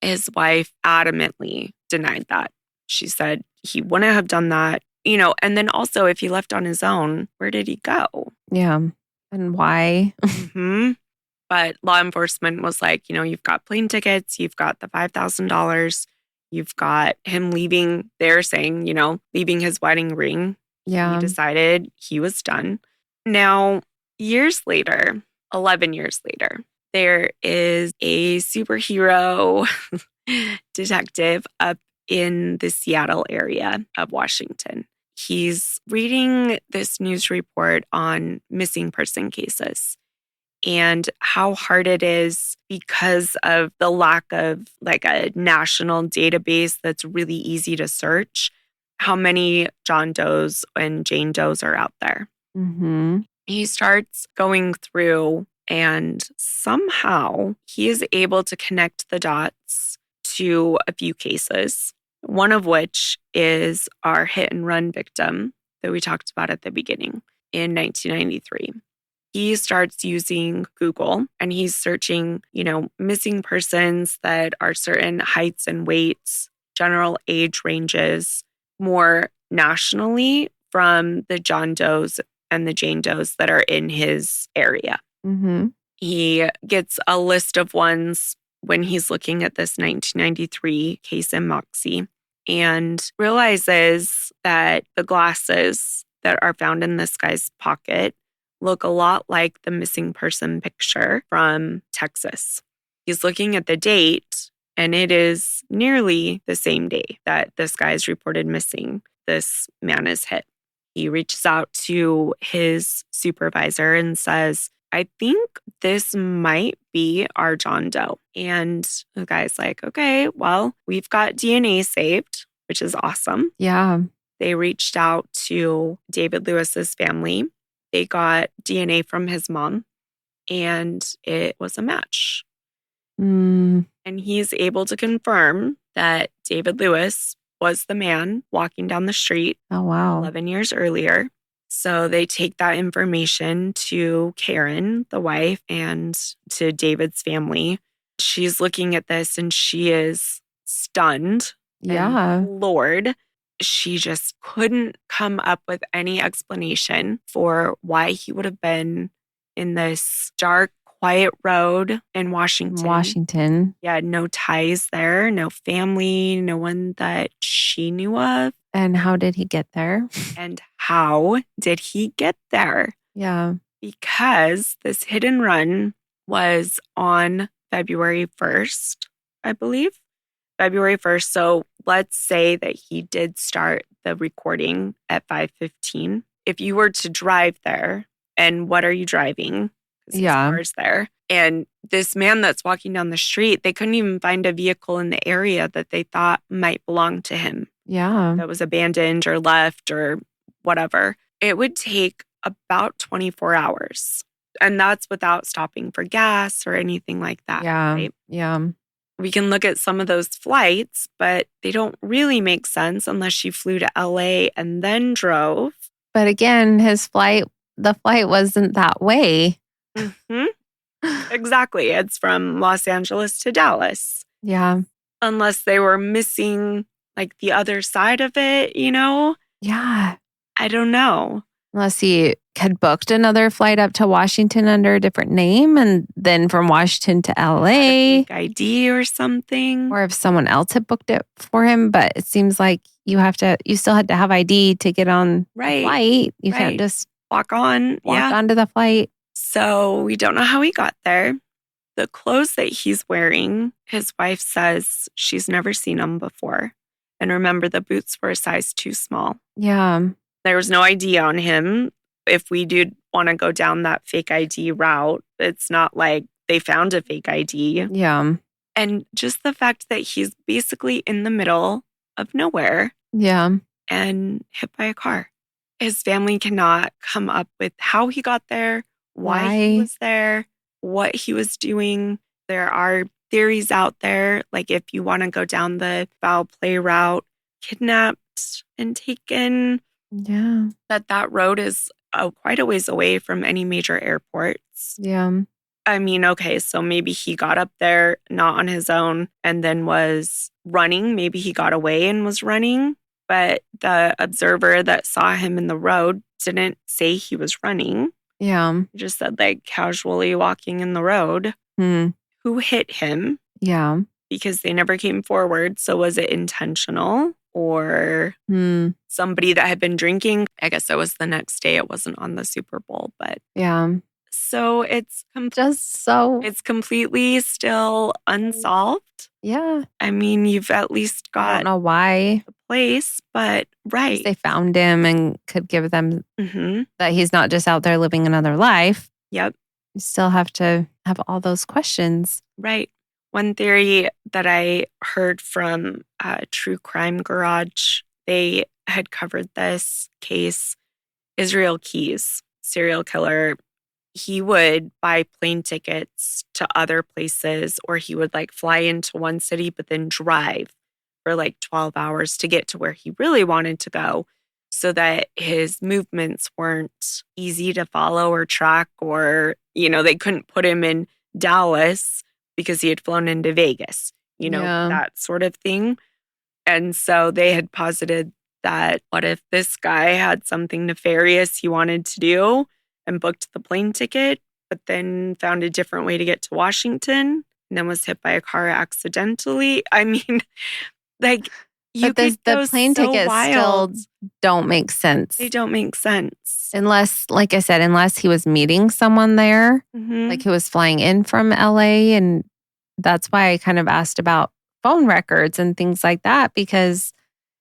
His wife adamantly denied that. She said he wouldn't have done that. You know, and then also if he left on his own, where did he go? Yeah. And why? But law enforcement was like, you know, you've got plane tickets, you've got the $5,000, you've got him leaving there saying, you know, leaving his wedding ring. Yeah. He decided he was done. Now, years later, 11 years later, there is a superhero detective up in the Seattle area of Washington. He's reading this news report on missing person cases and how hard it is because of the lack of like a national database that's really easy to search, how many John Does and Jane Does are out there. He starts going through and somehow he is able to connect the dots to a few cases, one of which is our hit and run victim that we talked about at the beginning in 1993. He starts using Google and he's searching, missing persons that are certain heights and weights, general age ranges, more nationally from the John Does and the Jane Does that are in his area. Mm-hmm. He gets a list of ones when he's looking at this 1993 case in Moxie and realizes that the glasses that are found in this guy's pocket look a lot like the missing person picture from Texas. He's looking at the date, and it is nearly the same day that this guy is reported missing. This man is hit. He reaches out to his supervisor and says, I think this might be our John Doe. And the guy's like, okay, well, we've got DNA saved, which is awesome. Yeah. They reached out to David Lewis's family. They got DNA from his mom, and it was a match. Mm. And he's able to confirm that David Lewis was the man walking down the street 11 years earlier. So they take that information to Karen, the wife, and to David's family. She's looking at this and she is stunned. Yeah. And Lord, she just couldn't come up with any explanation for why he would have been in this dark, quiet road in Washington. Yeah, no ties there, no family, no one that she knew of. And how did he get there? And how did he get there? Yeah. Because this hit and run was on February 1st, I believe. February 1st. So let's say that he did start the recording at 5:15. If you were to drive there, and what are you driving? Because his car's there. And this man that's walking down the street, they couldn't even find a vehicle in the area that they thought might belong to him. Yeah. That was abandoned or left or whatever. It would take about 24 hours. And that's without stopping for gas or anything like that. Yeah. Right? Yeah. We can look at some of those flights, but they don't really make sense unless you flew to LA and then drove. But again, the flight wasn't that way. Mm-hmm. Exactly. It's from Los Angeles to Dallas. Yeah. Unless they were missing like the other side of it, Yeah. I don't know. Unless he had booked another flight up to Washington under a different name and then from Washington to LA. Fake ID or something. Or if someone else had booked it for him. But it seems like you still had to have ID to get on the flight. You can't just walk onto the flight. So we don't know how he got there. The clothes that he's wearing, his wife says she's never seen them before. And remember, the boots were a size too small. Yeah. There was no ID on him. If we do want to go down that fake ID route, it's not like they found a fake ID. Yeah. And just the fact that he's basically in the middle of nowhere. Yeah. And hit by a car. His family cannot come up with how he got there, why he was there, what he was doing. There are theories out there, like if you want to go down the foul play route, kidnapped and taken. Yeah. That road is quite a ways away from any major airports. Yeah. I mean, okay, so maybe he got up there not on his own and then was running. Maybe he got away and was running. But the observer that saw him in the road didn't say he was running. Yeah. He just said like casually walking in the road. Who hit him? Yeah. Because they never came forward. So was it intentional or somebody that had been drinking? I guess it was the next day. It wasn't on the Super Bowl, but yeah. So it's it's completely still unsolved. Yeah. I mean, you've at least got I don't know why the place, but right. They found him and could give them that he's not just out there living another life. Yep. You still have to have all those questions. Right. One theory that I heard from True Crime Garage, they had covered this case, Israel Keys. serial killer, he would buy plane tickets to other places, or he would like fly into one city, but then drive for like 12 hours to get to where he really wanted to go so that his movements weren't easy to follow or track, or, they couldn't put him in Dallas because he had flown into Vegas, that sort of thing. And so they had posited that what if this guy had something nefarious he wanted to do and booked the plane ticket, but then found a different way to get to Washington and then was hit by a car accidentally? I mean, like, you could go the plane so tickets wild. still don't make sense. They don't make sense. Unless, like I said, unless he was meeting someone there, like he was flying in from LA. And that's why I kind of asked about phone records and things like that, because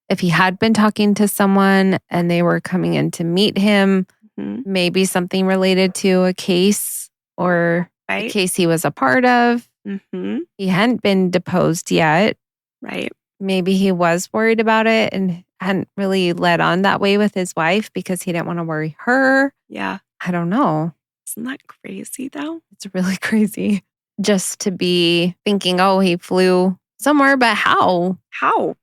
if he had been talking to someone and they were coming in to meet him, maybe something related to a case or a case he was a part of. He hadn't been deposed yet. Right. Maybe he was worried about it and hadn't really led on that way with his wife because he didn't want to worry her. Yeah. I don't know. Isn't that crazy though? It's really crazy just to be thinking, oh, he flew somewhere, but how? How?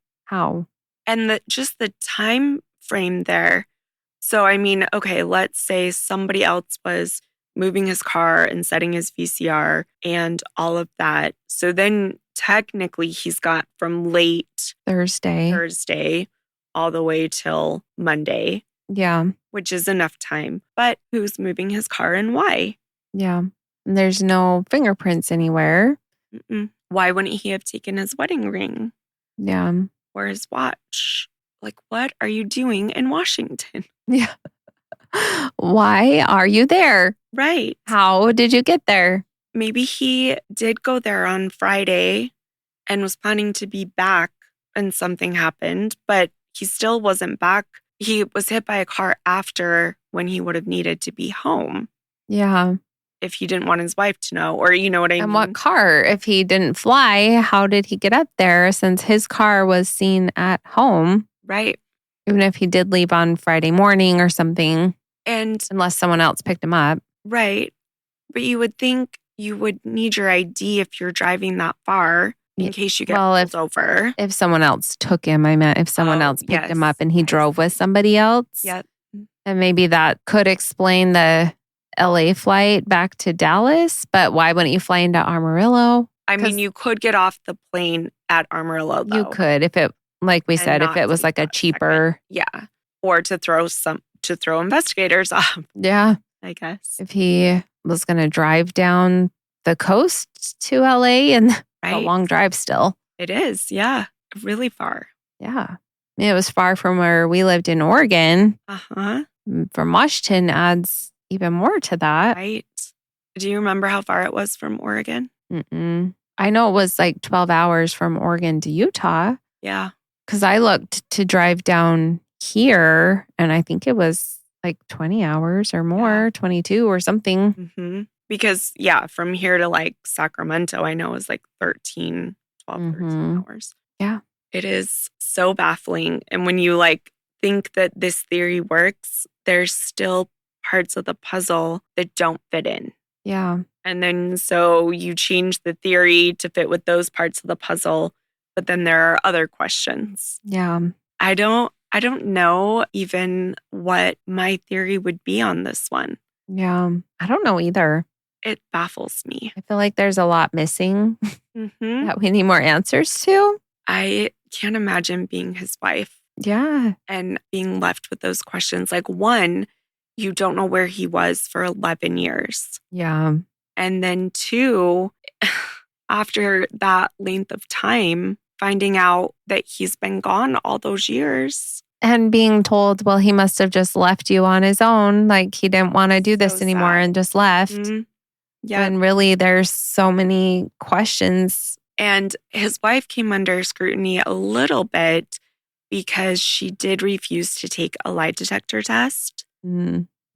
And just the time frame there. So, I mean, okay, let's say somebody else was moving his car and setting his VCR and all of that. So then technically he's got from late Thursday all the way till Monday. Yeah. Which is enough time. But who's moving his car and why? Yeah. And there's no fingerprints anywhere. Why wouldn't he have taken his wedding ring? Yeah. Or his watch? Like, what are you doing in Washington? Yeah. Why are you there? Right. How did you get there? Maybe he did go there on Friday and was planning to be back and something happened, but he still wasn't back. He was hit by a car after when he would have needed to be home. Yeah. If he didn't want his wife to know, or you know what I mean? And what car? If he didn't fly, how did he get up there since his car was seen at home? Right. Even if he did leave on Friday morning or something. And unless someone else picked him up. Right. But you would think you would need your ID if you're driving that far in case you get pulled over. If someone else took him, I meant if someone else picked him up and he drove with somebody else. Yep. And maybe that could explain the LA flight back to Dallas. But why wouldn't you fly into Amarillo? I mean, you could get off the plane at Amarillo, though. You could, if it, like we said, if it was like a cheaper. Yeah. Or to throw investigators off. Yeah. I guess. If he was going to drive down the coast to LA, and a long drive still. It is. Yeah. Really far. Yeah. I mean, it was far from where we lived in Oregon. From Washington adds even more to that. Right. Do you remember how far it was from Oregon? I know it was like 12 hours from Oregon to Utah. Yeah. Because I looked to drive down here and I think it was like 20 hours or more, 22 or something. Because, from here to like Sacramento, I know it was like 13 hours. Yeah. It is so baffling. And when you like think that this theory works, there's still parts of the puzzle that don't fit in. Yeah. And then so you change the theory to fit with those parts of the puzzle, but then there are other questions. Yeah. I don't know even what my theory would be on this one. Yeah. I don't know either. It baffles me. I feel like there's a lot missing that we need more answers to. I can't imagine being his wife. Yeah. And being left with those questions. Like, one, you don't know where he was for 11 years. Yeah. And then two, after that length of time, finding out that he's been gone all those years. And being told, well, he must have just left you on his own. Like he didn't want to do this anymore and just left. Yeah. And really, there's so many questions. And his wife came under scrutiny a little bit because she did refuse to take a lie detector test.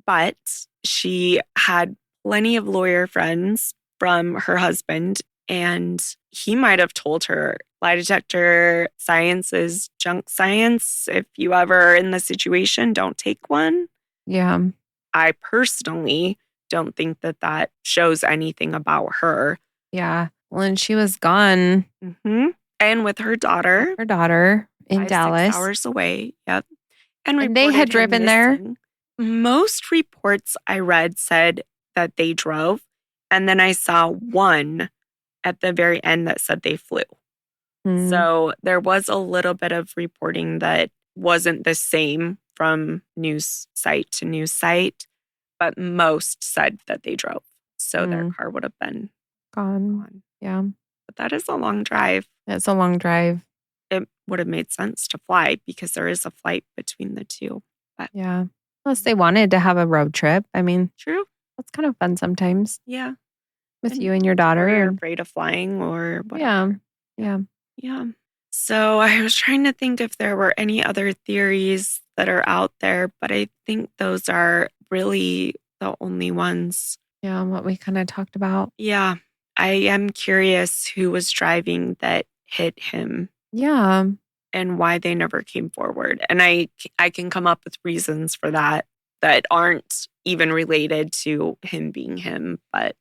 But she had plenty of lawyer friends from her husband, and he might have told her lie detector science is junk science. If you ever in the situation, don't take one. Yeah. I personally don't think that shows anything about her. Yeah. Well, and she was gone. And with her daughter. Her daughter in 5, Dallas. 6 hours away. Yep. And they had driven there? Most reports I read said that they drove. And then I saw one at the very end that said they flew. So there was a little bit of reporting that wasn't the same from news site to news site, but most said that they drove. So their car would have been gone. Yeah. But that is a long drive. It's a long drive. It would have made sense to fly because there is a flight between the two. But yeah. Unless they wanted to have a road trip. I mean, true. That's kind of fun sometimes. Yeah. With you and your daughter. Or you're afraid of flying or whatever. Yeah. So I was trying to think if there were any other theories that are out there, but I think those are really the only ones. Yeah, what we kind of talked about. Yeah. I am curious who was driving that hit him. Yeah. And why they never came forward. And I can come up with reasons for that aren't even related to him being him, but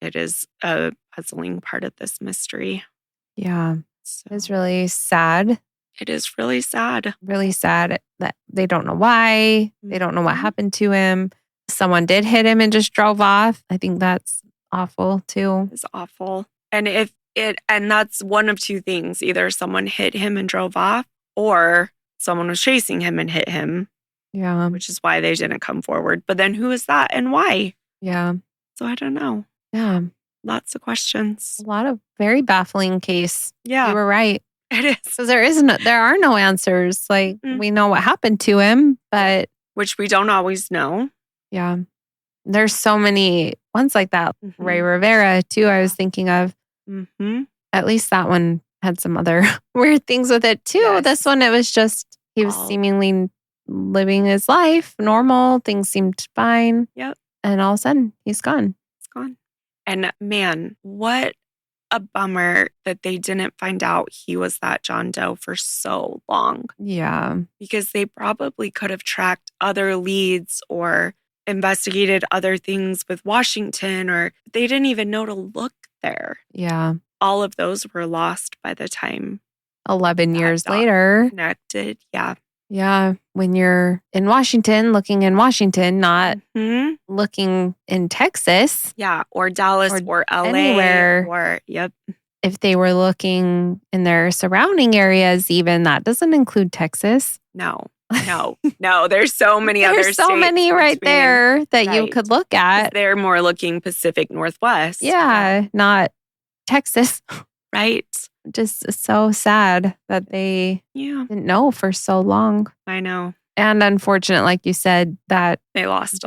it is a puzzling part of this mystery. Yeah. So, it's really sad. It is really sad. Really sad that they don't know why. They don't know what happened to him. Someone did hit him and just drove off. I think that's awful too. It's awful. And that's one of two things. Either someone hit him and drove off, or someone was chasing him and hit him. Yeah. Which is why they didn't come forward. But then who is that and why? Yeah. So I don't know. Yeah. Lots of questions. A lot of very baffling case. Yeah. You were right. It is. Because there are no answers. Like we know what happened to him, but. Which we don't always know. Yeah. There's so many ones like that. Ray Rivera too, I was thinking of. At least that one had some other weird things with it too. Yes. This one, it was just, he was seemingly living his life, normal. Things seemed fine. Yep. And all of a sudden, he's gone. He's gone. And man, what a bummer that they didn't find out he was that John Doe for so long. Yeah. Because they probably could have tracked other leads or investigated other things with Washington, or they didn't even know to look there. Yeah. All of those were lost by the time 11 years later. Connected. Yeah. Yeah. When you're in Washington, looking in Washington, not looking in Texas. Yeah. Or Dallas or LA. Anywhere. Or, yep. If they were looking in their surrounding areas, even that doesn't include Texas. No. There's so many other states. There's so many right there that you could look at. They're more looking Pacific Northwest. Yeah. Not Texas. Right. Just so sad that they didn't know for so long. I know. And unfortunate, like you said, that they lost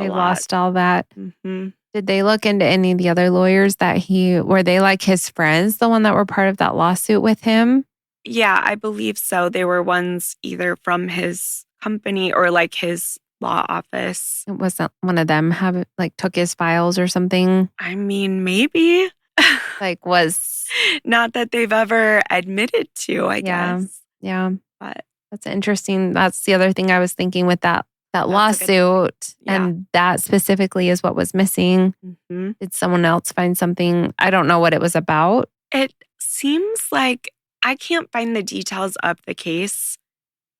all that. Did they look into any of the other lawyers were they like his friends, the one that were part of that lawsuit with him? Yeah, I believe so. They were ones either from his company or like his law office. It wasn't one of them took his files or something. I mean, maybe. Was not that they've ever admitted to, I guess. Yeah. But that's interesting. That's the other thing I was thinking with that lawsuit. And that specifically is what was missing. Did someone else find something? I don't know what it was about. It seems like I can't find the details of the case.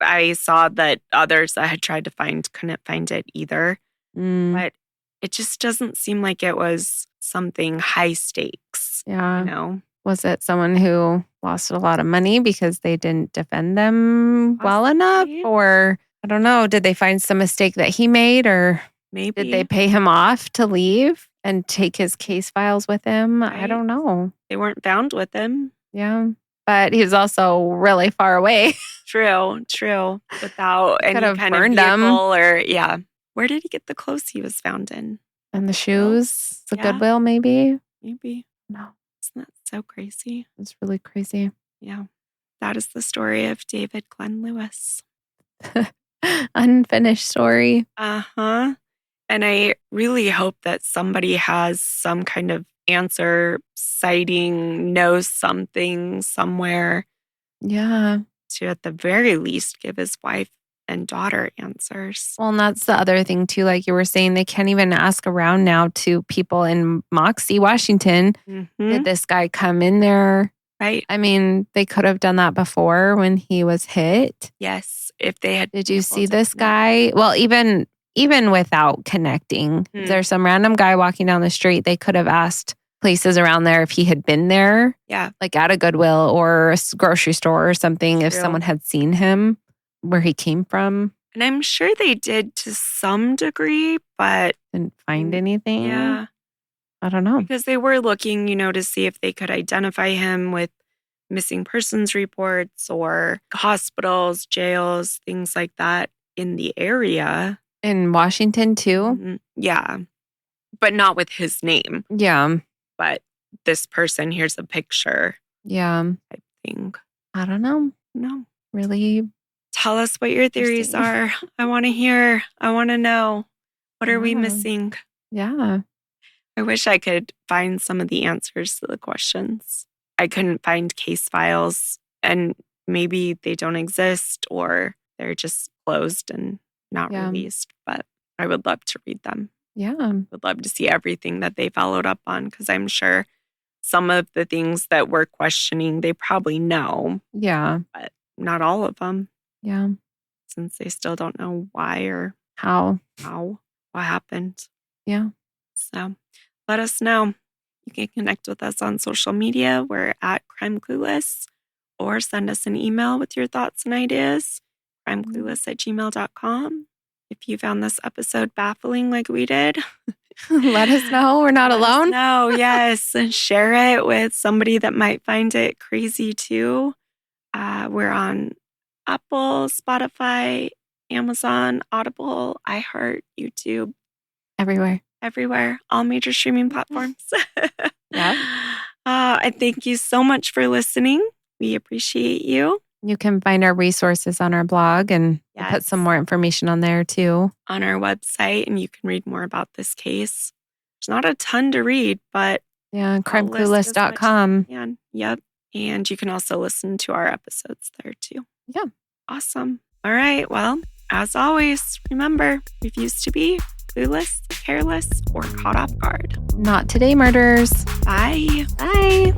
I saw that others that had tried to find couldn't find it either. But it just doesn't seem like it was something high stakes. Yeah. You know? Was it someone who lost a lot of money because they didn't defend them well enough? Or I don't know. Did they find some mistake that he made, or maybe did they pay him off to leave and take his case files with him? Right. I don't know. They weren't found with him. Yeah. But he was also really far away. True. Without any kind of vehicle or, Where did he get the clothes he was found in? And the shoes? The Goodwill, maybe? Maybe. No. Isn't that so crazy? It's really crazy. Yeah. That is the story of David Glenn Lewis. Unfinished story. And I really hope that somebody has some kind of answer, sighting, knows something somewhere. Yeah. To at the very least give his wife and daughter answers. Well, and that's the other thing too. Like you were saying, they can't even ask around now to people in Moxie, Washington. Did this guy come in there? Right. I mean, they could have done that before when he was hit. Yes. If they had. Did you see this guy? Well, even without connecting, if there's some random guy walking down the street, they could have asked places around there if he had been there. Yeah. Like at a Goodwill or a grocery store or something, if someone had seen him, where he came from. And I'm sure they did to some degree, but didn't find anything. Yeah. I don't know. Because they were looking, to see if they could identify him with missing persons reports or hospitals, jails, things like that in the area. In Washington too? Yeah. But not with his name. Yeah. But this person, here's a picture. Yeah. I think. I don't know. No. Really? Tell us what your theories are. I want to hear. I want to know. What are we missing? Yeah. I wish I could find some of the answers to the questions. I couldn't find case files, and maybe they don't exist or they're just closed and not released, but I would love to read them. Yeah. Would love to see everything that they followed up on, because I'm sure some of the things that we're questioning, they probably know. Yeah. But not all of them. Yeah. Since they still don't know why or how, what happened. Yeah. So let us know. You can connect with us on social media. We're at Crime Clueless, or send us an email with your thoughts and ideas, crimeclueless@gmail.com. If you found this episode baffling like we did, let us know. We're not alone. No, yes. And share it with somebody that might find it crazy too. We're on Apple, Spotify, Amazon, Audible, iHeart, YouTube. Everywhere. All major streaming platforms. Yeah. I thank you so much for listening. We appreciate you. You can find our resources on our blog, and we'll put some more information on there too. On our website, and you can read more about this case. There's not a ton to read, but yeah, crimeclueless.com. Yep. And you can also listen to our episodes there too. Yeah. Awesome. All right. Well, as always, remember, refuse to be clueless, careless, or caught off guard. Not today, murders. Bye. Bye.